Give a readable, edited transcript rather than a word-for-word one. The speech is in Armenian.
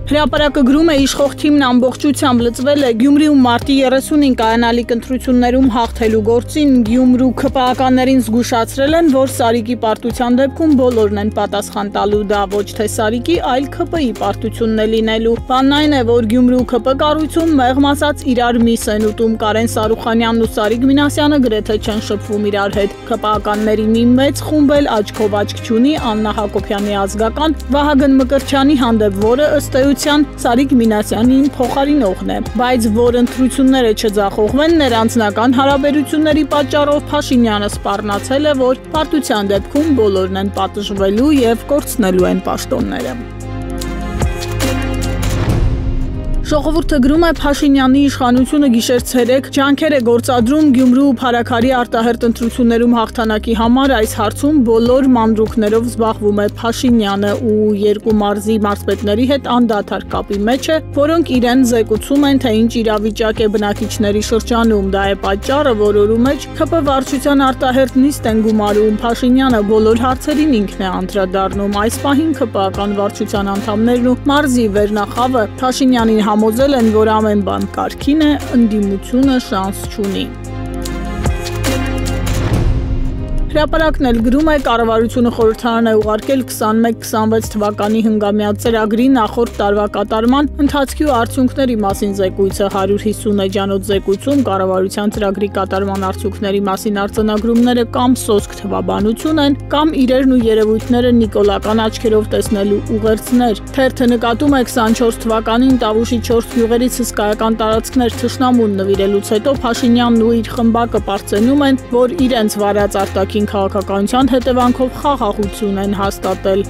Հրապարակը գրում է իշխող թիմն ամբողջությամբ լծվել է Գյումրիում մարտի 30-ին կայանալիք ընտրություններում հաղթելու գործին, Գյումրու ՔՊԱ-ականներին զգուշացրել են, որ Սարիկի պարտության դեպքում բոլորն են պատասխան տալու, դա ոչ թե Սարիկի, այլ ՔՊ-ի պարտությունն է լինելու։ Բանն այն է, որ Գյումրու ՔՊ կառույցում մեղմ ասած իրար միս են ուտում, Կարեն Սարուխանյանն ու Սարիկ Մինասյանը գրեթե չեն շփվում իրար հետ։ ՔՊԱ-ականների մի մեծ խումբ էլ աչքով աչք չունի Աննա Հակոբյանի ազգական Վահագն Մկրտչյանի հանդեպ, որը ըստ էության Սարիկ Մինասյանին փոխարինողն է, բայց որ ընտրությունները չձախողվեն ներանձնական հարաբերությունների պատճառով Փաշինյանը սպառնացել է, որ պարտության դեպքում բոլորն են պատժվելու եւ կորցնելու են պաշտոնները։ Ժողովուրդը գրում է Փաշինյանի իշխանությունը գիշեր-ցերեկ ջանքեր է գործադրում Գյումրու Փարաքարի արտահերթ ընտրություններում հաղթանակի համար, այս հարցում բոլոր մանրուքներով զբաղվում է Փաշինյանը ու երկու մարզի մարզպետների հետ անդադար կապի մեջ է, որոնք իրեն զեկուցում են, թե ինչ իրավիճակ է բնակիչների շրջանում, դա է պատճառը, որորու մեջ ՔՊ վարչության արտահերթ նիստ են գումարում, Փաշինյանը բոլոր հարցերին ինքն է անդրադառնում, այս պահին ՔՊԱ-ական վարչության անդամներն ու մարզի վերնախավը Փաշինյանին համոզել են, որ ամեն բան կարգին է, ընդդիմությունը շանս չունի։ Հրապարակն էլ գրում է կառավարությունը խորհրդարան է ուղարկել 21-26 թվականի հնգամյա ծրագրի նախորդ տարվա կատարման ընթացքի ու արդյունքների մասին զեկույցը 150 էջանոց զեկույցում կառավարության ծրագրի կատարման արդյունքների մասին արձանագրումները կամ սոսկ թվաբանություն են, կամ իրերն ու երևույթները նիկոլական աչքերով տեսնելու ուղերձներ։ Թերթը նկատում է 24 թվականին Տավուշի 4 գյուղերից հսկայական տարածքներ թշնամուն նվիրելուց հետո Փաշինյանն ու իր խմբակը պարծենում են, որ իրենց վարած արտաքին քաղաքականության հետևանքով խաղաղություն են հաստատել։